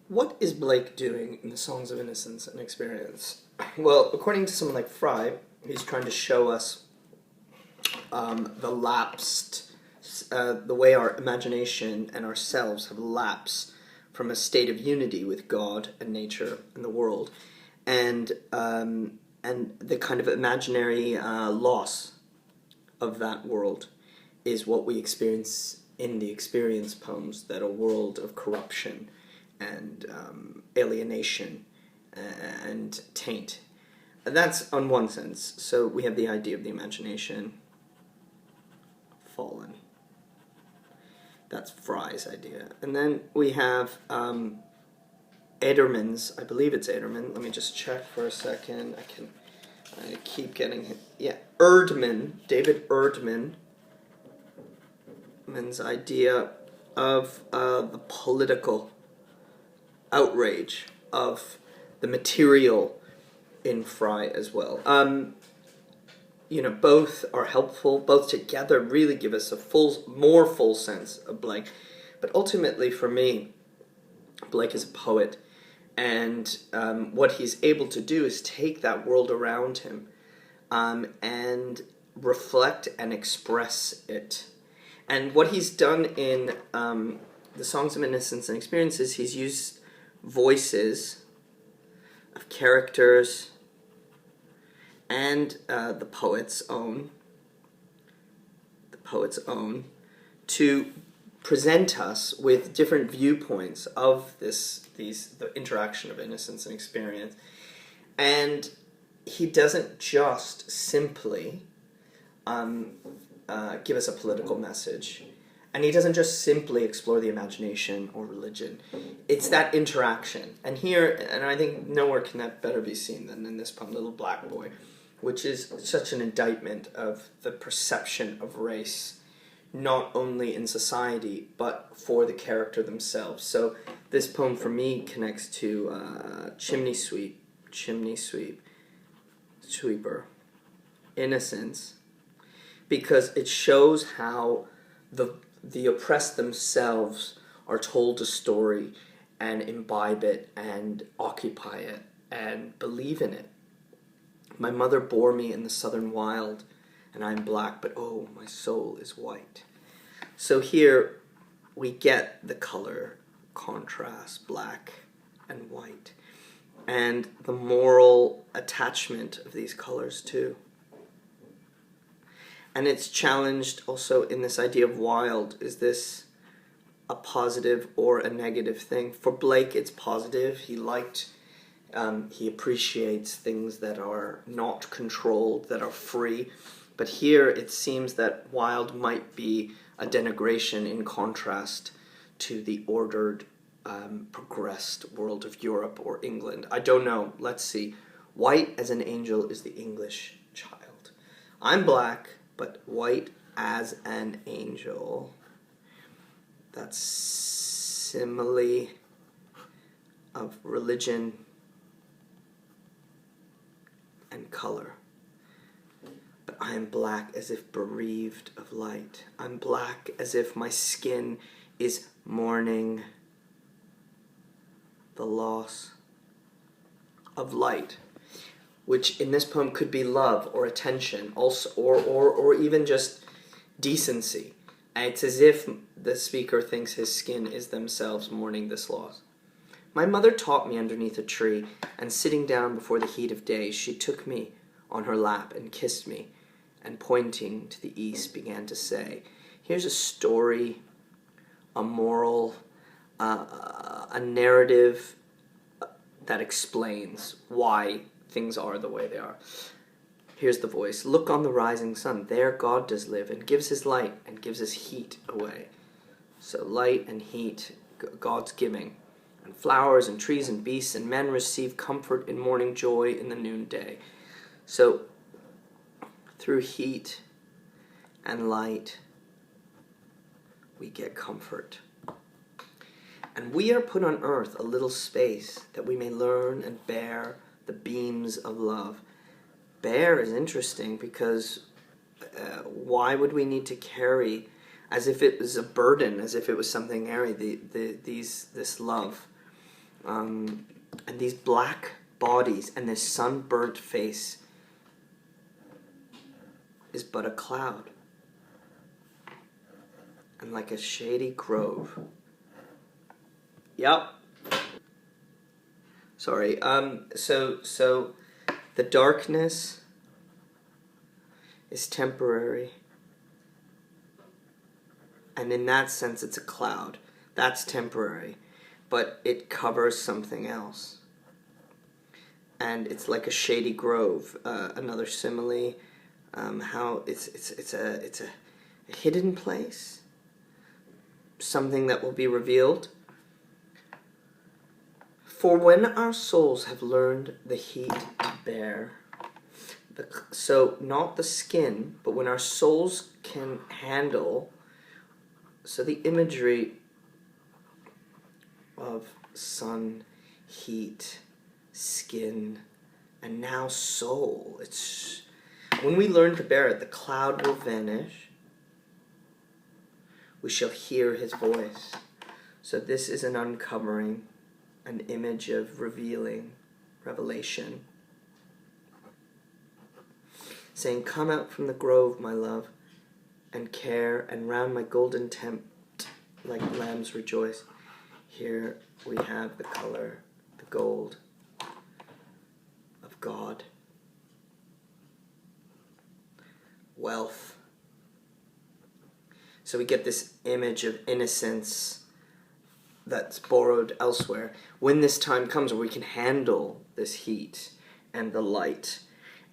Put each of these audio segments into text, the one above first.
What is Blake doing in the Songs of Innocence and Experience? Well, according to someone like Fry, he's trying to show us the lapsed, the way our imagination and ourselves have lapsed from a state of unity with God and nature and the world, and the kind of imaginary loss of that world is what we experience in the experience poems, that a world of corruption and alienation and taint. That's on one sense. So we have the idea of the imagination fallen. That's Fry's idea. And then we have Ederman's, I believe it's Ederman, let me just check for a second, I keep getting him, yeah, Erdman, David Erdman's idea of the political outrage of the material in Fry as well. Both are helpful. Both together really give us a more full sense of Blake. But ultimately, for me, Blake is a poet, and what he's able to do is take that world around him and reflect and express it. And what he's done in the Songs of Innocence and Experiences, he's used voices of characters and the poet's own to present us with different viewpoints of the interaction of innocence and experience. And he doesn't just simply give us a political message. And he doesn't just simply explore the imagination or religion. It's that interaction. And here, and I think nowhere can that better be seen than in this poem, Little Black Boy, which is such an indictment of the perception of race, not only in society, but for the character themselves. So this poem for me connects to Chimney Sweeper, Innocence, because it shows how the oppressed themselves are told a story and imbibe it and occupy it and believe in it. My mother bore me in the southern wild, and I am black, but oh, my soul is white. So here we get the color contrast, black and white, and the moral attachment of these colors too. And it's challenged also in this idea of wild. Is this a positive or a negative thing? For Blake, it's positive. He appreciates things that are not controlled, that are free. But here it seems that wild might be a denigration in contrast to the ordered, progressed world of Europe or England. I don't know. Let's see. White as an angel is the English child. I'm black, but white as an angel. That's simile of religion and color. But I am black as if bereaved of light. I'm black as if my skin is mourning the loss of light, which in this poem could be love or attention, also, or even just decency. And it's as if the speaker thinks his skin is themselves mourning this loss. My mother taught me underneath a tree, and sitting down before the heat of day, she took me on her lap and kissed me, and pointing to the east began to say, here's a story, a moral, a narrative that explains why things are the way they are. Here's the voice. Look on the rising sun. There God does live and gives his light and gives his heat away. So light and heat, God's giving. And flowers and trees and beasts and men receive comfort in morning joy in the noonday. So through heat and light, we get comfort. And we are put on earth a little space that we may learn and bear the beams of love. Bear is interesting because why would we need to carry, as if it was a burden, as if it was something airy, this love? And these black bodies and this sunburnt face is but a cloud. And like a shady grove. Yep. Sorry. So the darkness is temporary. And in that sense, it's a cloud. That's temporary. But it covers something else. And it's like a shady grove. Another simile. How it's a hidden place. Something that will be revealed. For when our souls have learned the heat to bear, so not the skin, but when our souls can handle, so the imagery of sun, heat, skin, and now soul, it's when we learn to bear it, the cloud will vanish. We shall hear his voice. So this is an uncovering, an image of revealing, revelation. Saying, come out from the grove, my love, and care, and round my golden tent like lambs rejoice. Here we have the color, the gold of God. Wealth. So we get this image of innocence that's borrowed elsewhere. When this time comes where we can handle this heat and the light,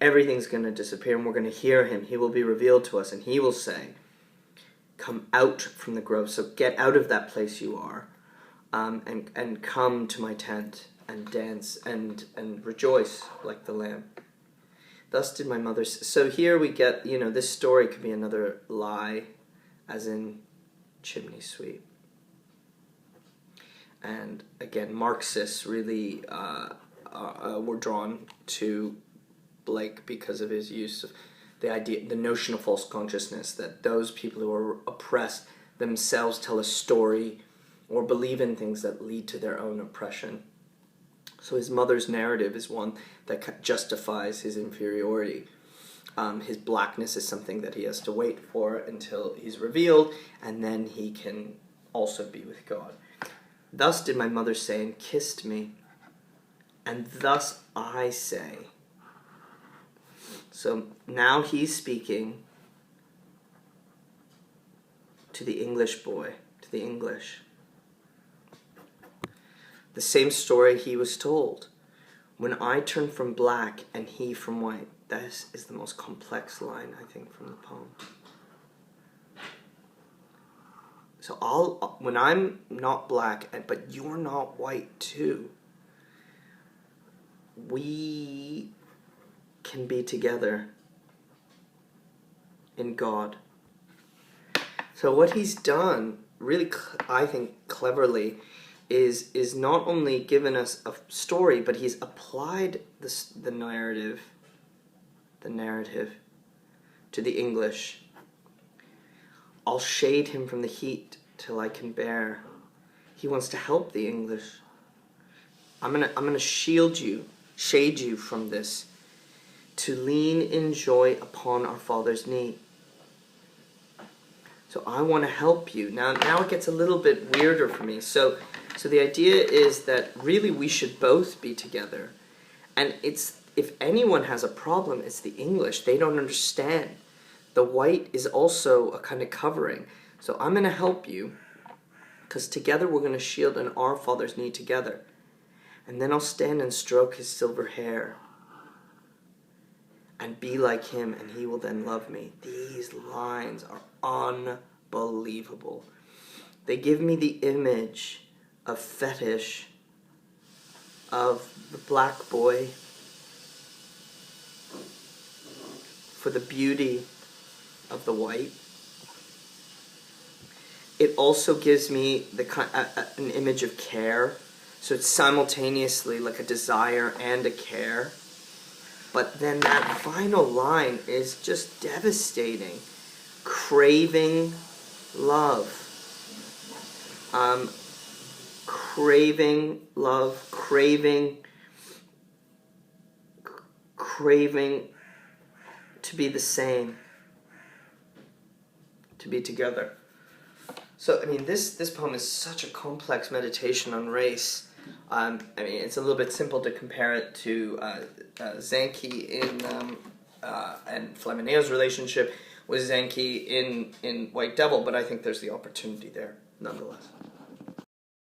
everything's going to disappear and we're going to hear him. He will be revealed to us and he will say, come out from the grove. So get out of that place you are and come to my tent and dance and rejoice like the lamb. Thus did my mother. So here we get, this story could be another lie, as in chimney sweep. And again, Marxists really were drawn to Blake because of his use of the notion of false consciousness, that those people who are oppressed themselves tell a story or believe in things that lead to their own oppression. So his mother's narrative is one that justifies his inferiority. His blackness is something that he has to wait for until he's revealed, and then he can also be with God. Thus did my mother say, and kissed me, and thus I say. So now he's speaking to the English boy, to the English. The same story he was told. When I turn from black and he from white. This is the most complex line, I think, from the poem. So when I'm not black, but you're not white too, we can be together in God. So what he's done, really, I think, cleverly, is not only given us a story, but he's applied the narrative to the English. I'll shade him from the heat till I can bear. He wants to help the English. I'm gonna shade you from this, to lean in joy upon our Father's knee. So I want to help you. Now it gets a little bit weirder for me. So the idea is that really we should both be together. And if anyone has a problem, it's the English. They don't understand. The white is also a kind of covering. So I'm going to help you, because together we're going to shield in our Father's knee together. And then I'll stand and stroke his silver hair and be like him, and he will then love me. These lines are unbelievable. They give me the image of fetish of the black boy for the beauty of the white. It also gives me an image of care. So it's simultaneously like a desire and a care. But then that final line is just devastating. Craving love. craving love, craving to be the same, to be together. So, I mean, this poem is such a complex meditation on race. I mean, it's a little bit simple to compare it to Zanki and Flaminao's relationship with Zanki in White Devil, but I think there's the opportunity there nonetheless.